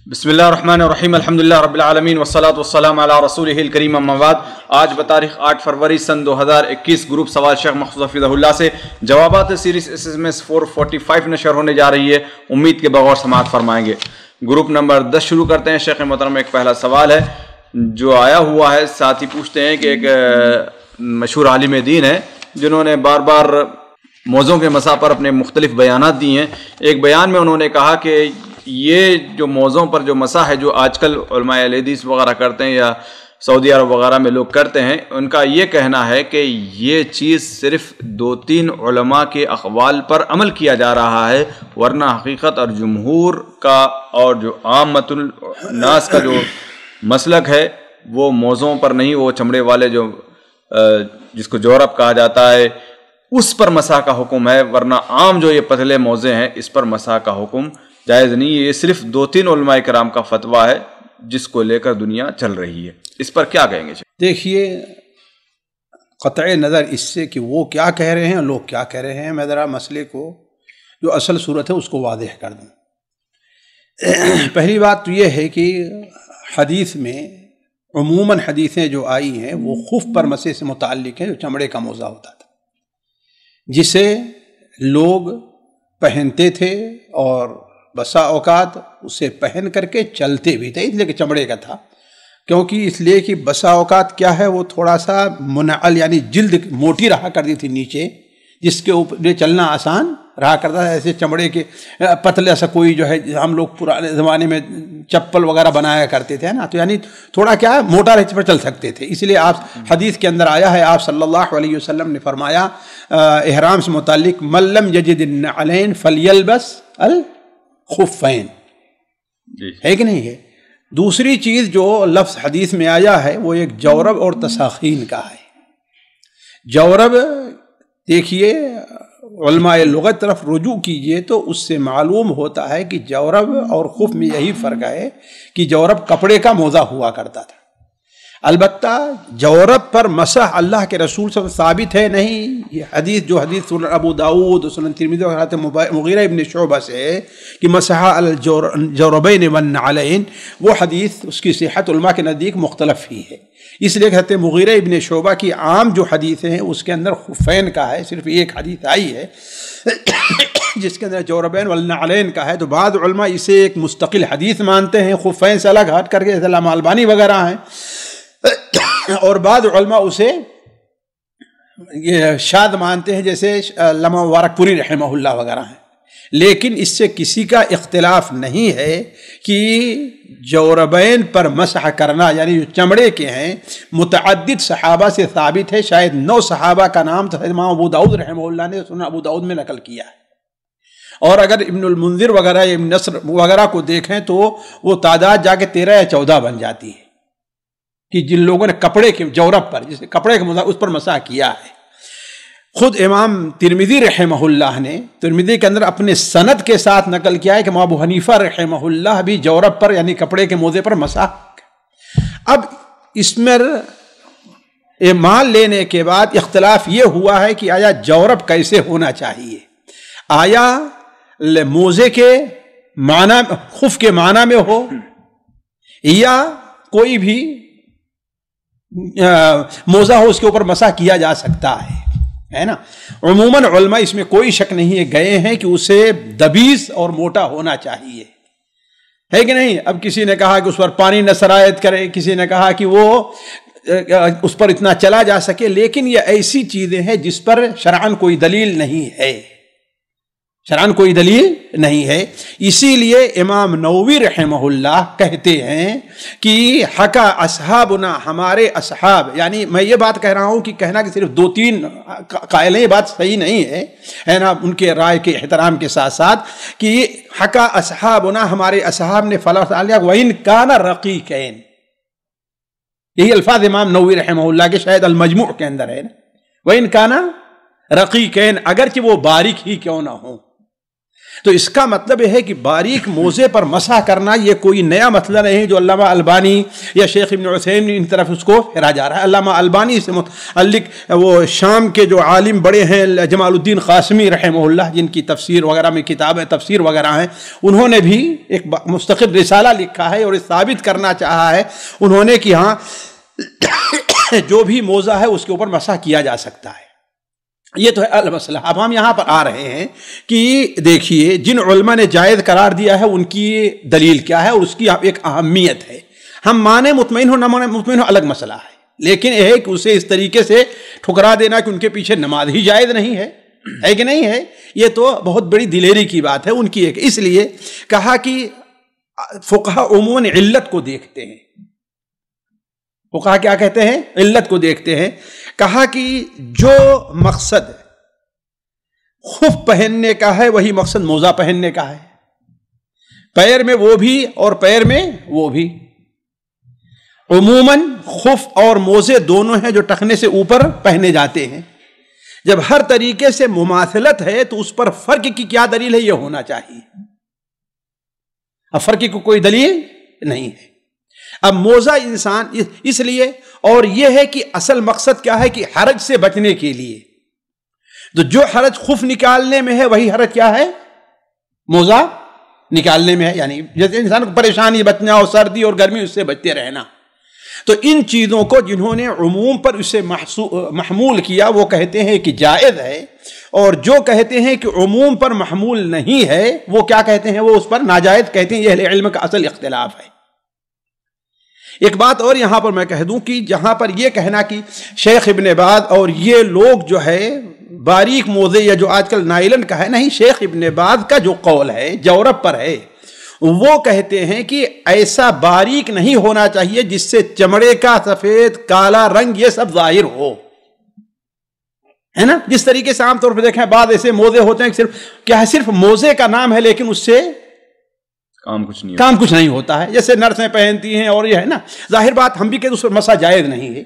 بسم اللہ الرحمن الرحیم الحمدللہ رب العالمین والصلاة والسلام علی رسولہ الکریم اما بعد۔ آج بتاریخ 8 فروری سن 2021 گروپ سوال شیخ محفوظ حفیظہ اللہ سے جوابات سیریز SSMS 445 نشر ہونے جا رہی ہے، امید کے بغور سماعت فرمائیں گے۔ گروپ نمبر 10 شروع کرتے ہیں۔ شیخ محترم ایک پہلا سوال ہے جو آیا ہوا ہے، ساتھی پوچھتے ہیں کہ ایک مشہور عالم دین ہے جنہوں نے بار بار موضوعوں کے مسا پر اپنے مختلف بیانات دیے ہیں۔ ایک بیان میں انہوں نے کہا کہ یہ جو موضوعوں پر جو مسا ہے جو آج کل علماء اہل حدیث وغیرہ کرتے ہیں یا سعودی عرب وغیرہ میں لوگ کرتے ہیں، ان کا یہ کہنا ہے کہ یہ چیز صرف 2-3 علماء کے اقوال پر عمل کیا جا رہا ہے، ورنہ حقیقت اور جمہور کا اور جو عامت الناس کا جو مسلک ہے وہ موضوعوں پر نہیں، وہ چمڑے والے جو جس کو جورب کہا جاتا ہے اس پر مسا کا حکم ہے، ورنہ عام جو یہ پتلے موضوع ہیں اس پر مسا کا حکم جائز نہیں۔ یہ صرف 2-3 علماء کرام کا فتویٰ ہے جس کو لے کر دنیا چل رہی ہے، اس پر کیا کہیں گے؟ دیکھیے، قطع نظر اس سے کہ وہ کیا کہہ رہے ہیں لوگ کیا کہہ رہے ہیں، میں ذرا مسئلے کو جو اصل صورت ہے اس کو واضح کر دوں۔ پہلی بات تو یہ ہے کہ حدیث میں عموماً حدیثیں جو آئی ہیں وہ خف پر مسے سے متعلق ہیں، جو چمڑے کا موضوع ہوتا تھا، جسے لوگ پہنتے تھے اور بسا اوقات اسے پہن کر کے چلتے بھی تھے، اس لیے کہ چمڑے کا تھا، کیونکہ اس لیے کہ بسا اوقات کیا ہے وہ تھوڑا سا منعل یعنی جلد موٹی رہا کرتی تھی نیچے، جس کے اوپر چلنا آسان رہا کرتا تھا۔ ایسے چمڑے کے پتلے سا کوئی جو ہے ہم لوگ پرانے زمانے میں چپل وغیرہ بنایا کرتے تھے نا، تو یعنی تھوڑا کیا ہے موٹا رہتے پر چل سکتے تھے، اس لیے آپ حدیث کے اندر آیا ہے، آپ صلی اللہ علیہ وسلم نے فرمایا احرام سے متعلق من لم یجد النعلین فلیلبس الخفین، ہے کہ نہیں ہے؟ دوسری چیز جو لفظ حدیث میں آیا ہے وہ ایک جورب اور تساخین کا ہے۔ جورب دیکھیے، علماء لغت طرف رجوع کیجئے تو اس سے معلوم ہوتا ہے کہ جورب اور خف میں یہی فرق ہے کہ جورب کپڑے کا موضع ہوا کرتا تھا۔ البتہ جورب پر مسح اللہ کے رسول سے ثابت ہے نہیں۔ یہ حدیث جو حدیث سنن ابو داؤد سنن ترمذی اور حضرت مغیرہ ابن شعبہ سے ہے کہ مسح الجوربین والنعلین، وہ حدیث اس کی صحت علماء کے نزدیک مختلف ہی ہے، اس لیے کہ حضرت مغیرہ ابن شعبہ کی عام جو حدیث ہیں اس کے اندر خفین کا ہے، صرف ایک حدیث آئی ہے جس کے اندر جوربین والنعلین کا ہے، تو بعض علماء اسے ایک مستقل حدیث مانتے ہیں، خفین سے الگ ہٹ کر کے، جیسے علامہ البانی وغیرہ ہیں، اور بعض علماء اسے یہ شاذ مانتے ہیں، جیسے علامہ مبارک پوری رحمہ اللہ وغیرہ ہیں۔ لیکن اس سے کسی کا اختلاف نہیں ہے کہ جوربین پر مسح کرنا یعنی جو چمڑے کے ہیں متعدد صحابہ سے ثابت ہے، شاید 9 صحابہ کا نام تو امام ابو داؤد رحمہ اللہ نے سنن ابو داؤد میں نقل کیا ہے، اور اگر ابن المنذر وغیرہ ابن نصر وغیرہ کو دیکھیں تو وہ تعداد جا کے 13 یا 14 بن جاتی ہے کہ جن لوگوں نے کپڑے کے جورب پر، جسے کپڑے کے اس پر مسح کیا ہے۔ خود امام ترمذی رحمہ اللہ نے ترمذی کے اندر اپنے سند کے ساتھ نقل کیا ہے کہ امام ابو حنیفہ رحمہ اللہ بھی جورب پر یعنی کپڑے کے موضع پر مسح۔ اب اس میں مان لینے کے بعد اختلاف یہ ہوا ہے کہ آیا جورب کیسے ہونا چاہیے، آیا موزے کے معنی خف کے معنی میں ہو یا کوئی بھی موزہ ہو اس کے اوپر مسح کیا جا سکتا ہے نا۔ عموماً علماء اس میں کوئی شک نہیں ہے گئے ہیں کہ اسے دبیز اور موٹا ہونا چاہیے، ہے کہ نہیں؟ اب کسی نے کہا کہ اس پر پانی نہ سرایت کرے، کسی نے کہا کہ وہ اس پر اتنا چلا جا سکے، لیکن یہ ایسی چیزیں ہیں جس پر شرعاً کوئی دلیل نہیں ہے، شرعاً کوئی دلیل نہیں ہے۔ اسی لیے امام نووی رحمہ اللہ کہتے ہیں کہ حکا اصحابنا، ہمارے اصحاب، یعنی میں یہ بات کہہ رہا ہوں کہ کہنا کہ صرف 2-3 قائل ہیں، یہ بات صحیح نہیں ہے نا، ان کے رائے کے احترام کے ساتھ ساتھ کہ حکا اصحابنا، ہمارے اصحاب نے فلاں وَإِن كَانَ رَقِيقَيْن، یہی الفاظ امام نووی رحمہ اللہ کے شاید المجموع کے اندر ہے نا، وَإِن كَانَ رَقِيقَيْن، اگرچہ وہ باریک ہی کیوں نہ ہوں، تو اس کا مطلب یہ ہے کہ باریک موزے پر مسح کرنا یہ کوئی نیا مسئلہ نہیں جو علامہ البانی یا شیخ ابن عثیمین ان طرف اس کو پھیرا جا رہا ہے. علامہ البانی سے متعلق وہ شام کے جو عالم بڑے ہیں جمال الدین قاسمی رحمہ اللہ، جن کی تفسیر وغیرہ میں کتابیں تفسیر وغیرہ ہیں، انہوں نے بھی ایک مستقل رسالہ لکھا ہے اور ثابت کرنا چاہا ہے انہوں نے کہ ہاں جو بھی موزہ ہے اس کے اوپر مسح کیا جا سکتا ہے. یہ تو ہے المسئلہ. اب ہم یہاں پر آ رہے ہیں کہ دیکھیے جن علماء نے جائز قرار دیا ہے ان کی دلیل کیا ہے اور اس کی ایک اہمیت ہے. ہم مانے مطمئن ہو نہ مانے مطمئن ہو الگ مسئلہ ہے، لیکن یہ ہے کہ اسے اس طریقے سے ٹھکرا دینا کہ ان کے پیچھے نماز ہی جائز نہیں ہے کہ نہیں ہے، یہ تو بہت بڑی دلیری کی بات ہے ان کی ایک. اس لیے کہا کہ فقہا عموماً علت کو دیکھتے ہیں. فقہا کیا کہتے ہیں؟ علت کو دیکھتے ہیں. کہا کہ جو مقصد خف پہننے کا ہے وہی مقصد موزہ پہننے کا ہے. پیر میں وہ بھی اور پیر میں وہ بھی. عموماً خف اور موزے دونوں ہیں جو ٹخنے سے اوپر پہنے جاتے ہیں. جب ہر طریقے سے مماثلت ہے تو اس پر فرق کی کیا دلیل ہے؟ یہ ہونا چاہیے. اب فرق کی کوئی دلیل نہیں ہے. اب موزہ انسان اس لیے، اور یہ ہے کہ اصل مقصد کیا ہے کہ حرج سے بچنے کے لیے. تو جو حرج خف نکالنے میں ہے وہی حرج کیا ہے؟ موزہ نکالنے میں ہے. یعنی جیسے انسان کو پریشانی بچنا اور سردی اور گرمی اس سے بچتے رہنا. تو ان چیزوں کو جنہوں نے عموم پر اسے محمول کیا وہ کہتے ہیں کہ جائز ہے، اور جو کہتے ہیں کہ عموم پر محمول نہیں ہے وہ کیا کہتے ہیں؟ وہ اس پر ناجائز کہتے ہیں. یہ اہل علم کا اصل اختلاف ہے. ایک بات اور یہاں پر میں کہہ دوں کہ جہاں پر یہ کہنا کہ شیخ ابن باز اور یہ لوگ جو ہے باریک موزے یا جو آج کل نائلن کا ہے، نہیں، شیخ ابن باز کا جو قول ہے جورب پر ہے، وہ کہتے ہیں کہ ایسا باریک نہیں ہونا چاہیے جس سے چمڑے کا سفید کالا رنگ یہ سب ظاہر ہو، ہے نا. جس طریقے سے عام طور پہ دیکھیں بعض ایسے موزے ہوتے ہیں کہ صرف موزے کا نام ہے لیکن اس سے کام کچھ نہیں ہوتا ہے. جیسے نرسیں پہنتی ہیں اور یہ ہے نا، ظاہر بات ہم بھی کہ اس پر مسح جائز نہیں ہے.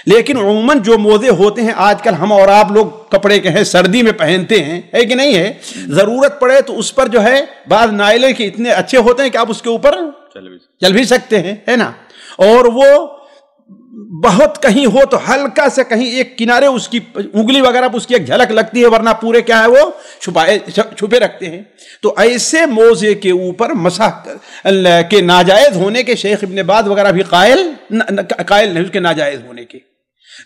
لیکن عموماً جو موزے ہوتے ہیں آج کل ہم اور آپ لوگ کپڑے کے ہیں سردی میں پہنتے ہیں، ہے کہ نہیں ہے، ضرورت پڑے تو اس پر جو ہے بعض نائلن کے اتنے اچھے ہوتے ہیں کہ آپ اس کے اوپر چل بھی سکتے ہیں، ہے نا. اور وہ بہت کہیں ہو تو ہلکا سے کہیں ایک کنارے اس کی انگلی وغیرہ اس کی ایک جھلک لگتی ہے، ورنہ پورے کیا ہے وہ چھپے رکھتے ہیں. تو ایسے موزے کے اوپر مسح کے ناجائز ہونے کے شیخ ابن باز وغیرہ بھی قائل نہیں اس کے ناجائز ہونے کے.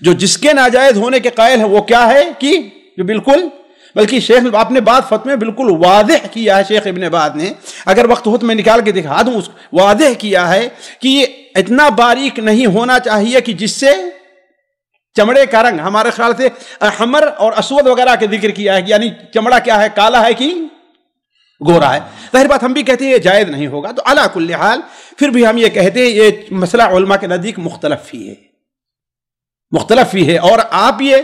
جو جس کے ناجائز ہونے کے قائل ہیں وہ کیا ہے کہ جو بالکل، بلکہ شیخ آپ نے بات فتوے بالکل واضح کیا ہے. شیخ ابن باز نے، اگر وقت ہو تو میں نکال کے دکھا دوں، واضح کیا ہے کہ یہ اتنا باریک نہیں ہونا چاہیے کہ جس سے چمڑے کا رنگ، ہمارے خیال سے احمر اور اسود وغیرہ کے ذکر کیا ہے، یعنی چمڑا کیا ہے، کالا ہے کہ گورا ہے. ظاہر بات ہم بھی کہتے ہیں یہ جائز نہیں ہوگا. تو علی کل حال پھر بھی ہم یہ کہتے ہیں یہ مسئلہ علماء کے نزدیک مختلف ہی ہے. اور آپ یہ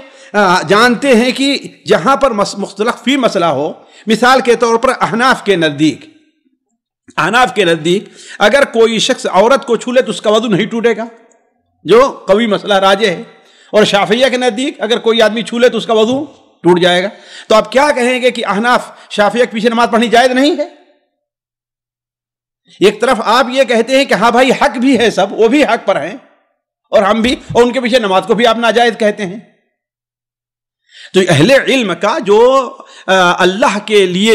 جانتے ہیں کہ جہاں پر مختلف فی مسئلہ ہو، مثال کے طور پر احناف کے نزدیک اگر کوئی شخص عورت کو چھو لے تو اس کا وضو نہیں ٹوٹے گا، جو قوی مسئلہ راجح ہے. اور شافعیہ کے نزدیک اگر کوئی آدمی چھو لے تو اس کا وضو ٹوٹ جائے گا. تو آپ کیا کہیں گے کہ احناف شافعیہ کے پیچھے نماز پڑھنی جائز نہیں ہے؟ ایک طرف آپ یہ کہتے ہیں کہ ہاں بھائی حق بھی ہے، سب وہ بھی حق پر ہیں اور ہم بھی، اور ان کے پیچھے نماز کو بھی آپ ناجائز کہتے ہیں. تو اہل علم کا جو اللہ کے لیے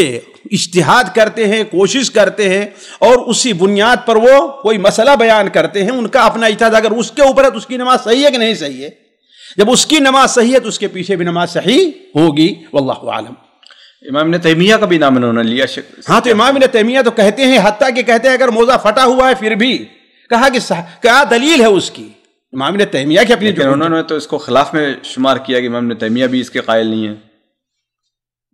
اجتہاد کرتے ہیں، کوشش کرتے ہیں اور اسی بنیاد پر وہ کوئی مسئلہ بیان کرتے ہیں، ان کا اپنا اجتہاد اگر اس کے اوپر ہے تو اس کی نماز صحیح ہے کہ نہیں صحیح ہے. جب اس کی نماز صحیح ہے تو اس کے پیچھے بھی نماز صحیح ہوگی. واللہ اعلم. امام ابن تیمیہ کا بھی نام انہوں نے لیا. ہاں، تو امام ابن تیمیہ تو کہتے ہیں، حتیٰ کہ کہتے ہیں اگر موزہ پھٹا ہوا ہے پھر بھی کہا کہ کیا دلیل ہے اس کی. امام ابن تیمیہ کی اپنی، انہوں نے تو اس کو خلاف میں شمار کیا کہ امام ابن تیمیہ بھی اس کے قائل نہیں ہیں.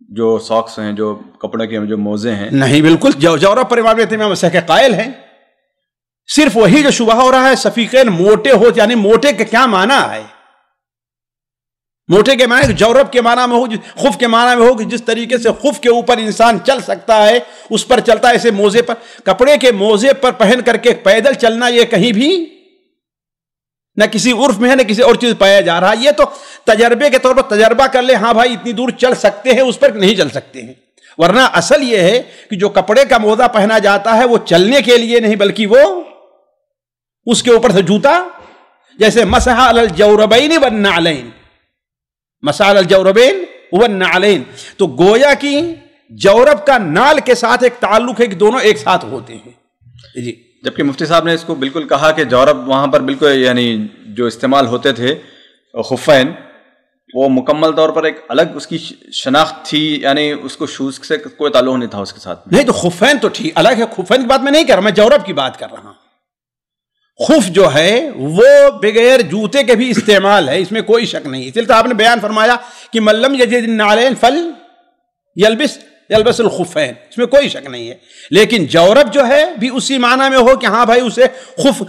جو ساکس ہیں، جو کپڑے کے جو موزے ہیں، نہیں، بالکل جورب پر امام ابن تیمیہ مسح کے قائل ہیں. صرف وہی جو شبہ ہو رہا ہے صفیقین موٹے ہو، یعنی موٹے کے کیا معنی ہے؟ موٹے کے معنی جورب کے معنی میں ہو، خف کے معنی میں ہو کہ جس طریقے سے خف کے اوپر انسان چل سکتا ہے اس پر چلتا ہے، ایسے موزے پر، کپڑے کے موزے پر پہن کر کے پیدل چلنا یہ کہیں بھی نہ کسی عرف میں ہے نہ کسی اور چیز پایا جا رہا. یہ تو تجربے کے طور پر تجربہ کر لے، ہاں بھائی اتنی دور چل سکتے ہیں، اس پر نہیں چل سکتے ہیں. ورنہ اصل یہ ہے کہ جو کپڑے کا موزہ پہنا جاتا ہے وہ چلنے کے لیے نہیں بلکہ وہ اس کے اوپر سے جوتا، جیسے مسح علی الجوربین والنعلین، مسح علی الجوربین والنعلین، تو گویا کہ جورب کا نال کے ساتھ ایک تعلق ہے کہ دونوں ایک ساتھ ہوتے ہیں جی۔ جبکہ مفتی صاحب نے اس کو بالکل کہا کہ جورب وہاں پر بالکل یعنی جو استعمال ہوتے تھے خفین، وہ مکمل طور پر ایک الگ اس کی شناخت تھی، یعنی اس کو شوز سے کوئی تعلق نہیں تھا اس کے ساتھ نہیں تو خفین تو ٹھیک الگ ہے، خفین کی بات میں نہیں کر رہا، میں جورب کی بات کر رہا ہوں۔ خف جو ہے وہ بغیر جوتے کے بھی استعمال ہے، اس میں کوئی شک نہیں، اس لیے تو آپ نے بیان فرمایا کہ من لم یجد النعلین یلبس الخفین، اس میں کوئی شک نہیں ہے۔ لیکن جورب جو ہے بھی اسی معنی میں ہو کہ ہاں بھائی اسے خف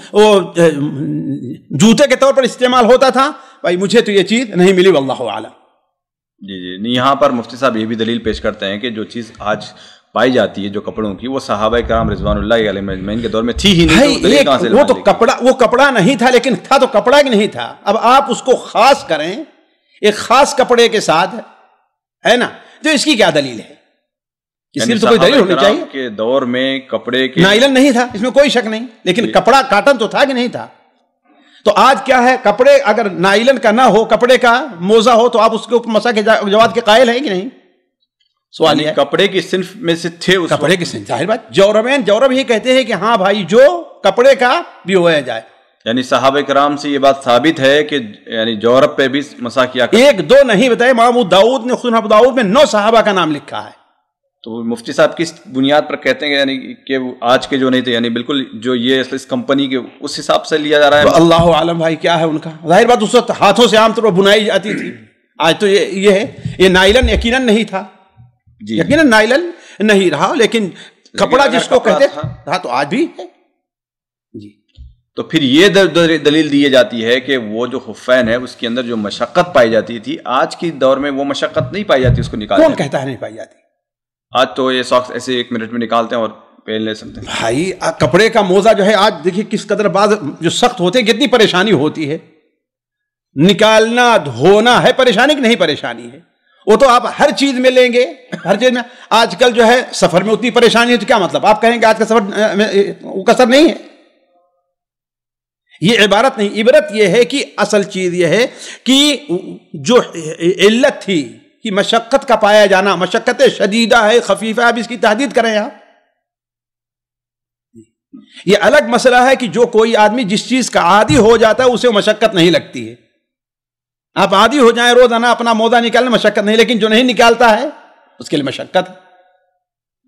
جوتے کے طور پر استعمال ہوتا تھا، بھائی مجھے تو یہ چیز نہیں ملی واللہ اعلم۔ جی جی نہیں، یہاں پر مفتی صاحب یہ بھی دلیل پیش کرتے ہیں کہ جو چیز آج پائی جاتی ہے جو کپڑوں کی، وہ صحابہ کرام رضوان اللہ علیہم اجمعین کے دور میں تھی ہی نہیں۔ وہ کپڑا نہیں تھا، لیکن تھا تو کپڑا کی نہیں تھا۔ اب آپ اس کو خاص کریں ایک خاص کپڑے کے ساتھ، ہے نا، تو اس کی کیا دلیل ہے؟ اس کی تو کوئی دلیل ہونی چاہیے کہ دور میں کپڑے کے نائلن نہیں تھا، اس میں کوئی شک نہیں، لیکن کپڑا کاٹن تو تھا کہ نہیں تھا؟ تو آج کیا ہے، کپڑے اگر نائلن کا نہ ہو، کپڑے کا موزہ ہو، تو آپ اس کے اوپر مسح کے جواز کے قائل ہیں کہ نہیں؟ سوال یہ کپڑے کی صنف میں سے تھے، کپڑے کی صنف، ظاہر بات جورب یہ کہتے ہیں کہ ہاں بھائی جو کپڑے کا بھی ہوا جائے، یعنی صحابہ کرام سے یہ بات ثابت ہے کہ یعنی جورب پہ بھی مسح کیا کرتے۔ ایک دو نہیں بتائے، امام ابو داؤد نے، خصوصاً ابو داؤد میں 9 صحابہ کا نام لکھا ہے۔ تو مفتی صاحب کس بنیاد پر کہتے ہیں یعنی کہ آج کے جو نہیں تھے، یعنی بالکل جو یہ اس کمپنی کے اس حساب سے لیا جا رہا ہے؟ تو اللہ عالم بھائی کیا ہے ان کا، ظاہر بات اس وقت ہاتھوں سے عام طور پر بنائی جاتی تھی، آج تو یہ ہے، یہ نائلن یقیناً نہیں تھا، یقیناً نائلن نہیں رہا، لیکن کپڑا جس کو کہتے تھا تو آج بھی ہے جی۔ تو پھر یہ دلیل دی جاتی ہے کہ وہ جو خفین ہے اس کے اندر جو مشقت پائی جاتی تھی، آج کی دور میں وہ مشقت نہیں پائی جاتی اس کو نکالنے۔ کون کہتا ہے نہیں پائی جاتی؟ آج تو یہ ساکس ایسے 1 منٹ میں نکالتے ہیں اور پہن لے سکتے ہیں۔ بھائی کپڑے کا موزہ جو ہے آج دیکھیے کس قدر بعض جو سخت ہوتے ہیں، کتنی پریشانی ہوتی ہے، نکالنا دھونا ہے پریشانی کہ نہیں پریشانی ہے؟ وہ تو آپ ہر چیز میں لیں گے، ہر چیز میں۔ آج کل جو ہے سفر میں اتنی پریشانی ہے تو کیا مطلب، آپ کہیں گے آج کا سفر وہ کثر نہیں ہے؟ یہ عبارت نہیں، عبرت یہ ہے کہ اصل چیز یہ ہے کہ جو علت تھی کہ مشقت کا پایا جانا، مشقت شدیدہ ہے، خفیفہ ہے، اب اس کی تحدید کریں آپ۔ یہ الگ مسئلہ ہے کہ جو کوئی آدمی جس چیز کا عادی ہو جاتا ہے اسے مشقت نہیں لگتی ہے۔ آپ عادی ہو جائیں روزانہ اپنا موزہ نکالنے، مشقت نہیں، لیکن جو نہیں نکالتا ہے اس کے لیے مشقت ہے۔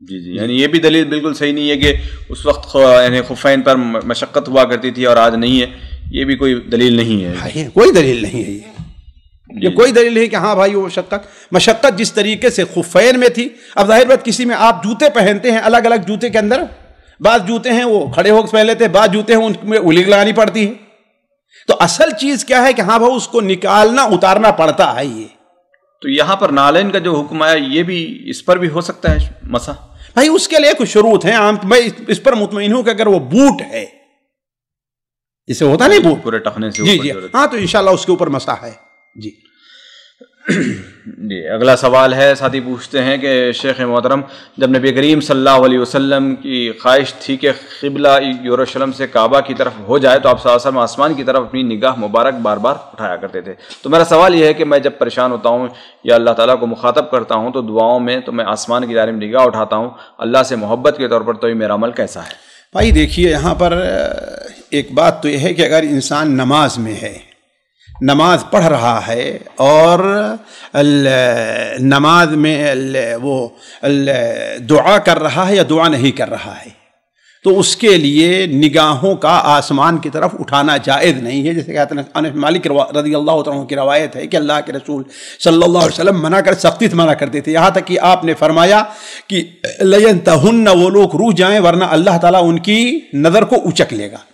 جی جی یعنی یہ بھی دلیل بالکل صحیح نہیں ہے کہ اس وقت یعنی خفین پر مشقت ہوا کرتی تھی اور آج نہیں ہے، یہ بھی کوئی دلیل نہیں ہے، کوئی دلیل نہیں ہے یہ کوئی دلیل نہیں کہ ہاں بھائی وہ مشقت جس طریقے سے خفین میں تھی۔ اب ظاہر بات کسی میں آپ جوتے پہنتے ہیں، الگ الگ جوتے کے اندر بعض جوتے ہیں وہ کھڑے ہو کے پہن لیتے ہیں، بعض جوتے ہیں ان میں اولنگ لگانی پڑتی ہے، تو اصل چیز کیا ہے کہ ہاں بھائی اس کو نکالنا اتارنا پڑتا ہے۔ یہ تو یہاں پر نالین کا جو حکم آیا یہ بھی اس پر بھی ہو سکتا ہے مسح؟ بھائی اس کے لیے کچھ شروط ہیں، میں اس پر مطمئن ہوں کہ اگر وہ بوٹ ہے، جسے ہوتا نہیں بوٹ پورے ٹخنے سے، جی جی ہاں، تو انشاءاللہ اس کے اوپر مسح ہے جی۔ جی اگلا سوال ہے، ساتھی پوچھتے ہیں کہ شیخ محترم، جب نبی کریم صلی اللہ علیہ وسلم کی خواہش تھی کہ قبلہ یروشلم سے کعبہ کی طرف ہو جائے تو آپ صلی اللہ علیہ وسلم آسمان کی طرف اپنی نگاہ مبارک بار بار اٹھایا کرتے تھے، تو میرا سوال یہ ہے کہ میں جب پریشان ہوتا ہوں یا اللہ تعالیٰ کو مخاطب کرتا ہوں تو دعاؤں میں تو میں آسمان کی جانب نگاہ اٹھاتا ہوں، اللہ سے محبت کے طور پر، تو یہ میرا عمل کیسا ہے؟ بھائی دیکھیے یہاں پر ایک بات تو یہ ہے کہ اگر انسان نماز میں ہے، نماز پڑھ رہا ہے اور نماز میں وہ دعا کر رہا ہے یا دعا نہیں کر رہا ہے، تو اس کے لیے نگاہوں کا آسمان کی طرف اٹھانا جائز نہیں ہے۔ جیسے کہ انس مالک رضی اللہ عنہ کی روایت ہے کہ اللہ کے رسول صلی اللہ علیہ وسلم سختی سے منع کرتے تھے، یہاں تک کہ آپ نے فرمایا کہ لَيَنْتَهُنَّ، وہ لوگ روح جائیں ورنہ اللہ تعالیٰ ان کی نظر کو اچک لے گا۔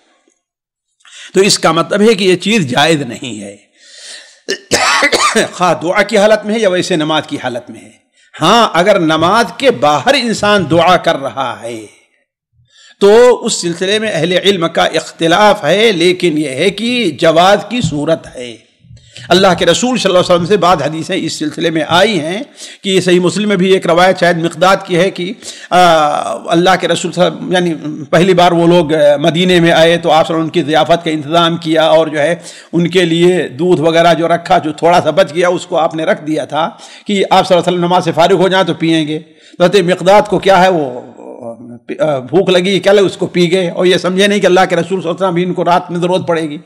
تو اس کا مطلب ہے کہ یہ چیز جائز نہیں ہے، خواہ دعا کی حالت میں ہے یا ویسے نماز کی حالت میں ہے۔ ہاں اگر نماز کے باہر انسان دعا کر رہا ہے تو اس سلسلے میں اہل علم کا اختلاف ہے، لیکن یہ ہے کہ جواز کی صورت ہے۔ اللہ کے رسول صلی اللہ علیہ وسلم سے بعض حدیثیں اس سلسلے میں آئی ہیں کہ صحیح مسلم میں بھی ایک روایت شاید مقداد کی ہے کہ اللہ کے رسول صلی اللہ علیہ وسلم یعنی پہلی بار وہ لوگ مدینے میں آئے تو آپ صلی اللہ علیہ وسلم ان کی ضیافت کا انتظام کیا اور جو ہے ان کے لیے دودھ وغیرہ جو رکھا، جو تھوڑا سا بچ گیا اس کو آپ نے رکھ دیا تھا کہ آپ صلی اللہ علیہ وسلم نماز سے فارغ ہو جائیں تو پئیں گے۔ حضرت مقداد کو کیا ہے وہ بھوک لگی، کیا لگا، اس کو پی گئے اور یہ سمجھے نہیں کہ اللہ کے رسول صلی اللہ علیہ وسلم بھی ان کو رات میں ضرورت پڑے گی۔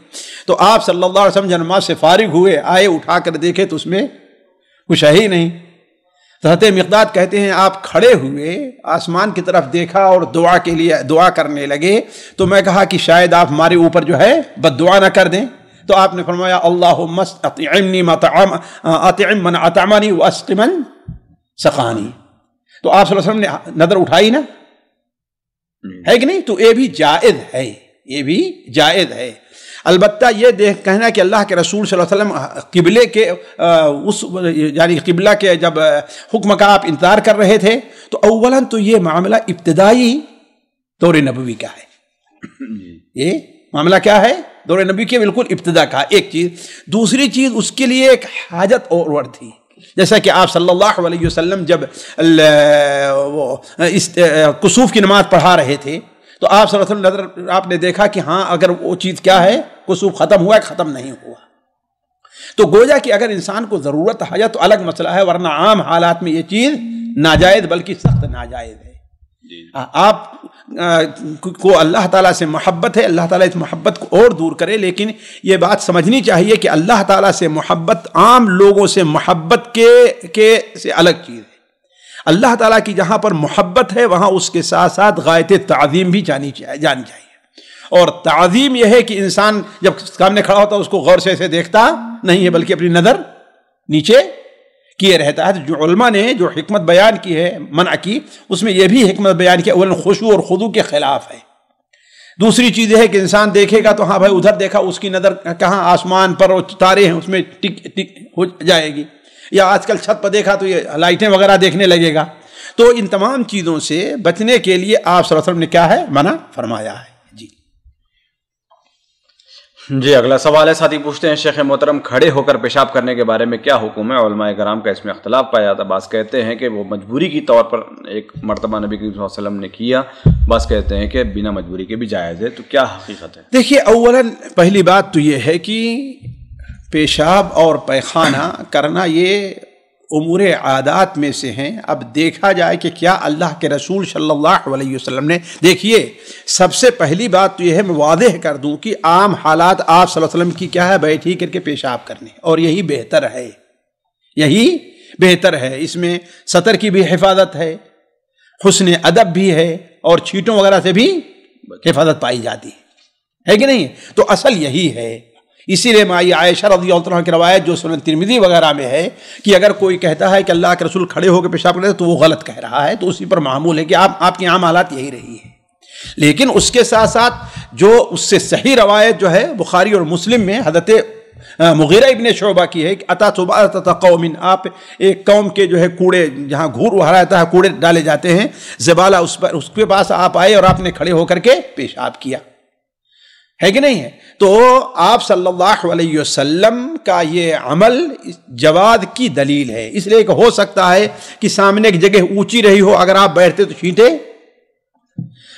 تو آپ صلی اللہ علیہ وسلم جب نماز سے فارغ ہوئے، آئے، اٹھا کر دیکھے تو اس میں کچھ ہے ہی نہیں۔ حضرت مقداد کہتے ہیں آپ کھڑے ہوئے، آسمان کی طرف دیکھا اور دعا کے لیے دعا کرنے لگے، تو میں کہا کہ شاید آپ ہمارے اوپر جو ہے بد دعا نہ کر دیں۔ تو آپ نے فرمایا اللہم اطعم من اطعمنی واسق من سقانی۔ تو آپ صلی اللہ علیہ وسلم نے نظر اٹھائی نا، ہے کہ نہیں؟ تو یہ بھی جائز ہے، یہ بھی جائز ہے۔ البتہ یہ دیکھ کہنا کہ اللہ کے رسول صلی اللہ علیہ وسلم قبلے کے اس یعنی قبلہ کے جب حکم کا آپ انتظار کر رہے تھے تو اولاً تو یہ معاملہ ابتدائی دور نبوی کا ہے۔ یہ معاملہ کیا ہے؟ دور نبوی کے بالکل ابتدا کا ایک چیز۔ دوسری چیز اس کے لیے ایک حاجت اور تھی، جیسا کہ آپ صلی اللہ علیہ وسلم جب کسوف کی نماز پڑھا رہے تھے تو آپ صلی اللہ علیہ وسلم نظر آپ نے دیکھا کہ ہاں اگر وہ چیز کیا ہے، کسوف ختم ہوا ہے ختم نہیں ہوا۔ تو گویا کہ اگر انسان کو ضرورت ہے تو الگ مسئلہ ہے، ورنہ عام حالات میں یہ چیز ناجائز بلکہ سخت ناجائز ہے۔ آپ کو اللہ تعالیٰ سے محبت ہے، اللہ تعالیٰ اس محبت کو اور دور کرے، لیکن یہ بات سمجھنی چاہیے کہ اللہ تعالیٰ سے محبت عام لوگوں سے محبت کے سے الگ چیز ہے۔ اللہ تعالیٰ کی جہاں پر محبت ہے وہاں اس کے ساتھ ساتھ غایت تعظیم بھی جانی چاہیے، اور تعظیم یہ ہے کہ انسان جب سامنے کھڑا ہوتا ہے اس کو غور سے ایسے دیکھتا نہیں ہے بلکہ اپنی نظر نیچے کیے رہتا ہے۔ جو علماء نے جو حکمت بیان کی ہے منع کی، اس میں یہ بھی حکمت بیان کی اولا خشوع اور خضوع کے خلاف ہے۔ دوسری چیز یہ ہے کہ انسان دیکھے گا تو ہاں بھائی ادھر دیکھا، اس کی نظر کہاں آسمان پر اور تارے ہیں اس میں ٹک ہو جائے گی، یا آج کل چھت پر دیکھا تو یہ لائٹیں وغیرہ دیکھنے لگے گا۔ تو ان تمام چیزوں سے بچنے کے لیے آپ صلی اللہ علیہ وسلم نے کیا ہے، منع فرمایا ہے۔ جی اگلا سوال ہے، ساتھی پوچھتے ہیں شیخ محترم کھڑے ہو کر پیشاب کرنے کے بارے میں کیا حکم ہے؟ علماء کرام کا اس میں اختلاف پایا جاتا ہے۔ بعض کہتے ہیں کہ وہ مجبوری کی طور پر ایک مرتبہ نبی کریم صلی اللہ علیہ وسلم نے کیا، بعض کہتے ہیں کہ بنا مجبوری کے بھی جائز ہے۔ تو کیا حقیقت ہے؟ دیکھیے اولاً پہلی بات تو یہ ہے کہ پیشاب اور پیخانہ کرنا یہ امور عادات میں سے ہیں۔ اب دیکھا جائے کہ کیا اللہ کے رسول صلی اللہ علیہ وسلم نے، دیکھیے سب سے پہلی بات تو یہ ہے میں واضح کر دوں کہ عام حالات آپ صلی اللہ علیہ وسلم کی کیا ہے، بیٹھی کر کے پیشاب کرنے، اور یہی بہتر ہے، یہی بہتر ہے۔ اس میں سطر کی بھی حفاظت ہے، حسن ادب بھی ہے، اور چھینٹوں وغیرہ سے بھی حفاظت پائی جاتی ہے کہ نہیں؟ تو اصل یہی ہے۔ اسی لیے عائشہ رضی اللہ عنہ کی روایت جو سنن ترمذی وغیرہ میں ہے کہ اگر کوئی کہتا ہے کہ اللہ کے رسول کھڑے ہو کے پیشاب کرتے تو وہ غلط کہہ رہا ہے، تو اسی پر معمول ہے کہ آپ کی عام حالات یہی رہی ہے۔ لیکن اس کے ساتھ ساتھ جو اس سے صحیح روایت جو ہے بخاری اور مسلم میں حضرت مغیرہ ابن شعبہ کی ہے کہ اتا صبح قوم، آپ ایک قوم کے جو ہے کوڑے جہاں گھور وہرا رہتا ہے، کوڑے ڈالے جاتے ہیں، زبالہ اس کے پاس آپ آئے اور آپ نے کھڑے ہو کر کے پیشاب کیا، ہے کہ نہیں ہے؟ تو آپ صلی اللہ علیہ وسلم کا یہ عمل جواز کی دلیل ہے۔ اس لیے کہ ہو سکتا ہے کہ سامنے کی جگہ اونچی رہی ہو، اگر آپ بیٹھتے تو چھینٹے،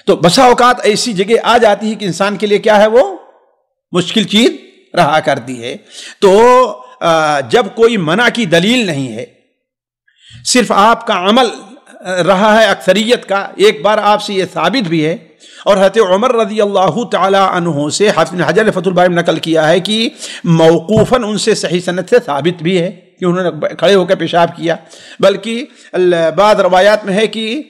تو بسا اوقات ایسی جگہ آ جاتی ہے کہ انسان کے لیے کیا ہے، وہ مشکل چیز رہا کرتی ہے۔ تو جب کوئی منع کی دلیل نہیں ہے، صرف آپ کا عمل رہا ہے اکثریت کا، ایک بار آپ سے یہ ثابت بھی ہے، اور حضرت عمر رضی اللہ تعالی عنہ سے حافظ بن حجر نے فتح الباری میں نقل کیا ہے کہ موقوفاً ان سے صحیح سند سے ثابت بھی ہے کہ انہوں نے کھڑے ہو کر پیشاب کیا، بلکہ بعض روایات میں ہے کہ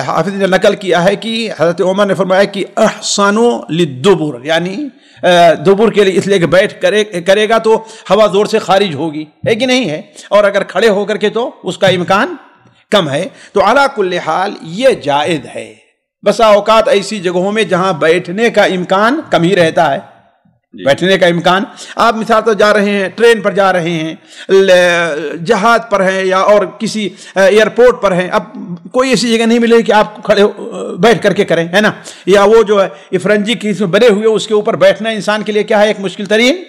حافظ نے نقل کیا ہے کہ حضرت عمر نے فرمایا کہ احسنوا للدبر، یعنی دبر کے لیے، اس لیے کہ بیٹھ کرے گا تو ہوا زور سے خارج ہوگی، ہے کہ نہیں ہے، اور اگر کھڑے ہو کر کے تو اس کا امکان کم ہے۔ تو علی کل حال یہ جائز ہے۔ بسا اوقات ایسی جگہوں میں جہاں بیٹھنے کا امکان کم ہی رہتا ہے، بیٹھنے کا امکان، آپ مثال تو جا رہے ہیں، ٹرین پر جا رہے ہیں، جہاز پر ہیں، یا اور کسی ایئرپورٹ پر ہیں، اب کوئی ایسی جگہ نہیں ملے کہ آپ کھڑے بیٹھ کر کے کریں، ہے نا، یا وہ جو ہے فرنجی کی بنے ہوئے اس کے اوپر بیٹھنا انسان کے لیے کیا ہے، ایک مشکل ترین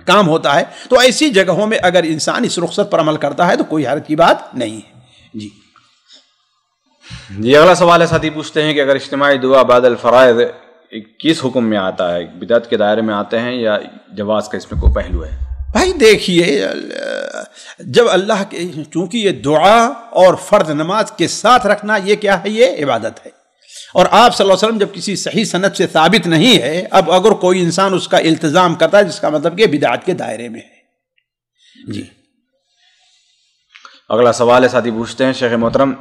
کام ہوتا ہے. تو ایسی جگہوں میں اگر انسان اس رخصت پر عمل کرتا ہے تو کوئی حرج کی بات نہیں ہے. جی اگلا سوال ہے، ساتھی پوچھتے ہیں کہ اگر اجتماعی دعا بعد الفرائض کس حکم میں آتا ہے، بدعت کے دائرے میں آتے ہیں یا جواز کا اس میں کوئی پہلو ہے؟ بھائی دیکھیے، جب اللہ کے، چونکہ یہ دعا اور فرض نماز کے ساتھ رکھنا یہ کیا ہے، یہ عبادت ہے. اور آپ صلی اللہ علیہ وسلم جب کسی صحیح سند سے ثابت نہیں ہے، اب اگر کوئی انسان اس کا التزام کرتا ہے جس کا مطلب کہ بدعت کے دائرے میں ہے. جی اگلا سوال ہے، ساتھی پوچھتے ہیں شیخ محترم،